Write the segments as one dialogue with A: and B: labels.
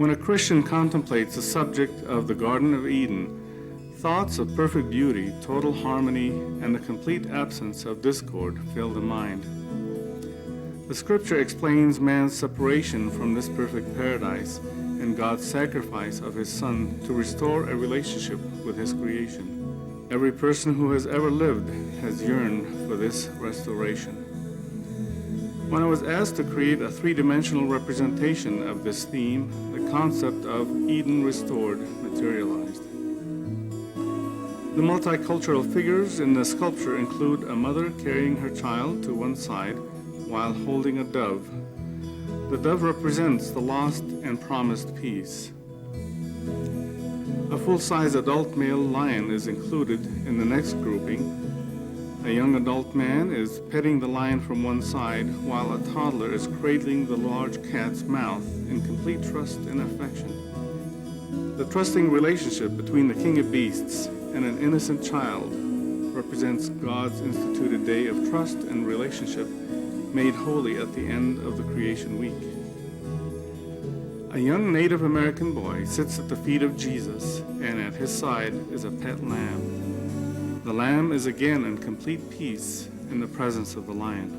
A: When a Christian contemplates the subject of the Garden of Eden, thoughts of perfect beauty, total harmony, and the complete absence of discord fill the mind. The scripture explains man's separation from this perfect paradise and God's sacrifice of his Son to restore a relationship with his creation. Every person who has ever lived has yearned for this restoration. When I was asked to create a three-dimensional representation of this theme, the concept of Eden restored materialized. The multicultural figures in the sculpture include a mother carrying her child to one side while holding a dove. The dove represents the lost and promised peace. A full-size adult male lion is included in the next grouping. A young adult man is petting the lion from one side while a toddler is cradling the large cat's mouth in complete trust and affection. The trusting relationship between the king of beasts and an innocent child represents God's instituted day of trust and relationship made holy at the end of the creation week. A young Native American boy sits at the feet of Jesus, and at his side is a pet lamb. The lamb is again in complete peace in the presence of the lion.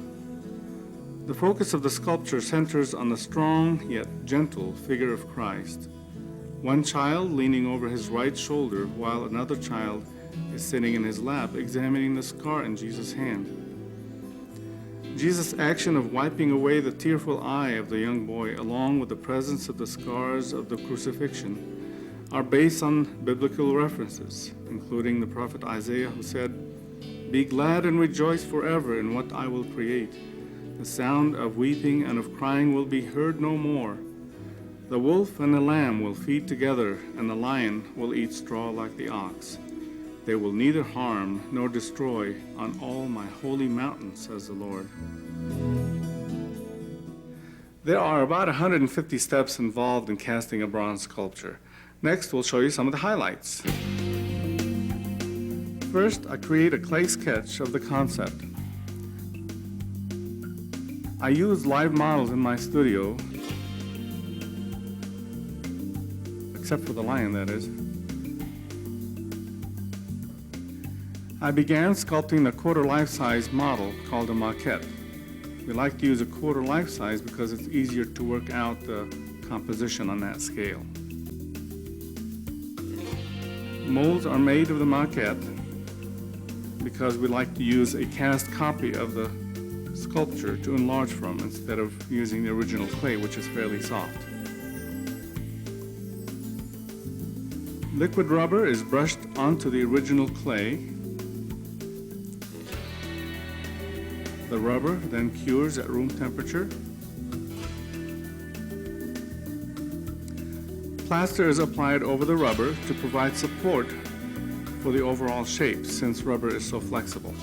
A: The focus of the sculpture centers on the strong yet gentle figure of Christ. One child leaning over his right shoulder while another child is sitting in his lap examining the scar in Jesus' hand. Jesus' action of wiping away the tearful eye of the young boy along with the presence of the scars of the crucifixion are based on biblical references, including the prophet Isaiah, who said, "Be glad and rejoice forever in what I will create. The sound of weeping and of crying will be heard no more. The wolf and the lamb will feed together, and the lion will eat straw like the ox. They will neither harm nor destroy on all my holy mountain," says the Lord. There are about 150 steps involved in casting a bronze sculpture. Next, we'll show you some of the highlights. First, I create a clay sketch of the concept. I use live models in my studio, except for the lion, that is. I began sculpting a quarter life-size model called a maquette. We like to use a quarter life-size because it's easier to work out the composition on that scale. Molds are made of the maquette because we like to use a cast copy of the sculpture to enlarge from instead of using the original clay, which is fairly soft. Liquid rubber is brushed onto the original clay. The rubber then cures at room temperature. Plaster is applied over the rubber to provide support for the overall shape, since rubber is so flexible.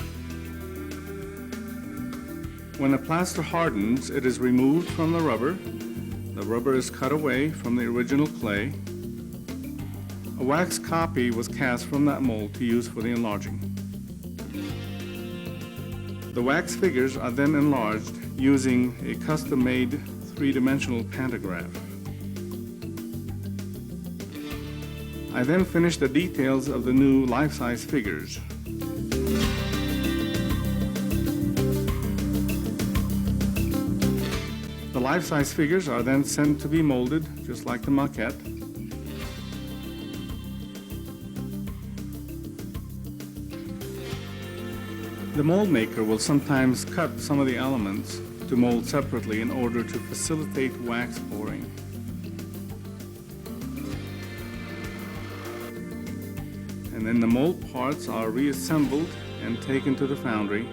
A: When the plaster hardens, it is removed from the rubber. The rubber is cut away from the original clay. A wax copy was cast from that mold to use for the enlarging. The wax figures are then enlarged using a custom-made three-dimensional pantograph. I then finish the details of the new life-size figures. The life-size figures are then sent to be molded, just like the maquette. The mold maker will sometimes cut some of the elements to mold separately in order to facilitate wax pouring. And then the mold parts are reassembled and taken to the foundry.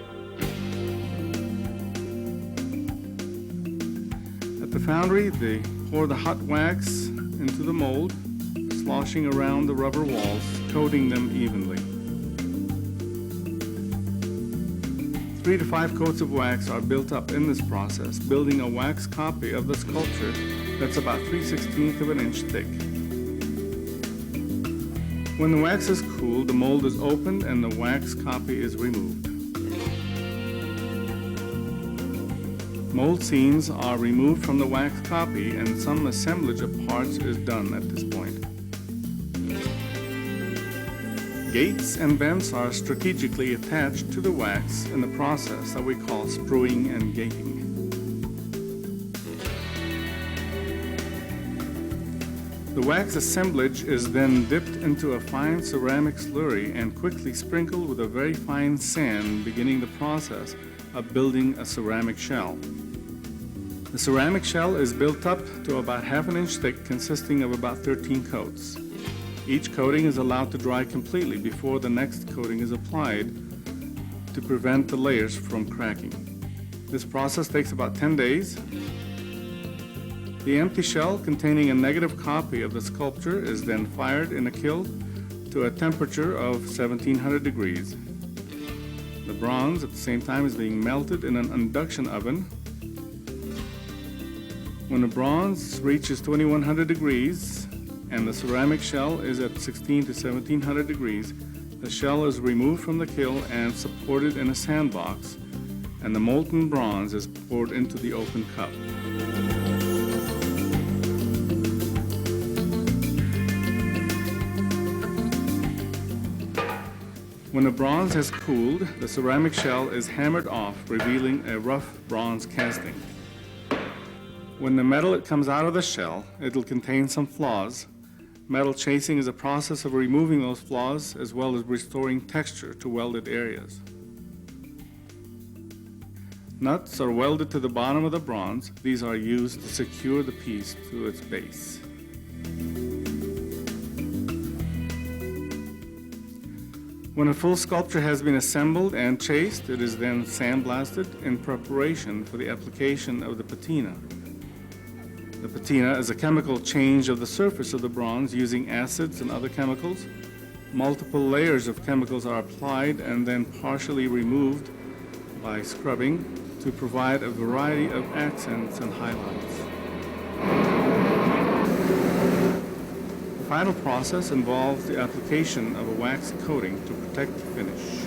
A: At the foundry, they pour the hot wax into the mold, sloshing around the rubber walls, coating them evenly. 3 to 5 coats of wax are built up in this process, building a wax copy of the sculpture that's about 3/16 of an inch thick. When the wax is cooled, the mold is opened and the wax copy is removed. Mold scenes are removed from the wax copy and some assemblage of parts is done at this point. Gates and vents are strategically attached to the wax in the process that we call spruing and gating. The wax assemblage is then dipped into a fine ceramic slurry and quickly sprinkled with a very fine sand, beginning the process of building a ceramic shell. The ceramic shell is built up to about ½ inch thick, consisting of about 13 coats. Each coating is allowed to dry completely before the next coating is applied to prevent the layers from cracking. This process takes about 10 days. The empty shell containing a negative copy of the sculpture is then fired in a kiln to a temperature of 1700 degrees. The bronze at the same time is being melted in an induction oven. When the bronze reaches 2100 degrees and the ceramic shell is at 16 to 1700 degrees, the shell is removed from the kiln and supported in a sandbox, and the molten bronze is poured into the open cup. When the bronze has cooled, the ceramic shell is hammered off, revealing a rough bronze casting. When the metal comes out of the shell, it will contain some flaws. Metal chasing is a process of removing those flaws as well as restoring texture to welded areas. Nuts are welded to the bottom of the bronze. These are used to secure the piece to its base. When a full sculpture has been assembled and chased, it is then sandblasted in preparation for the application of the patina. The patina is a chemical change of the surface of the bronze using acids and other chemicals. Multiple layers of chemicals are applied and then partially removed by scrubbing to provide a variety of accents and highlights. The final process involves the application of a wax coating to protect the finish.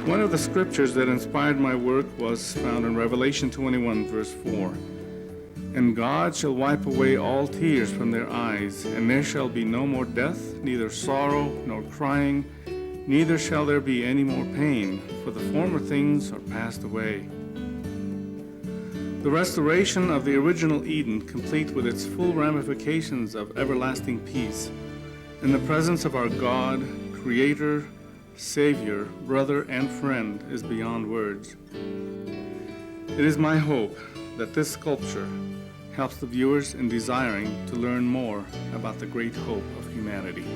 A: One of the scriptures that inspired my work was found in Revelation 21, verse 4. And God shall wipe away all tears from their eyes, and there shall be no more death, neither sorrow nor crying, neither shall there be any more pain, for the former things are passed away. The restoration of the original Eden, complete with its full ramifications of everlasting peace, in the presence of our God, Creator, Savior, brother, and friend, is beyond words. It is my hope that this sculpture helps the viewers in desiring to learn more about the great hope of humanity.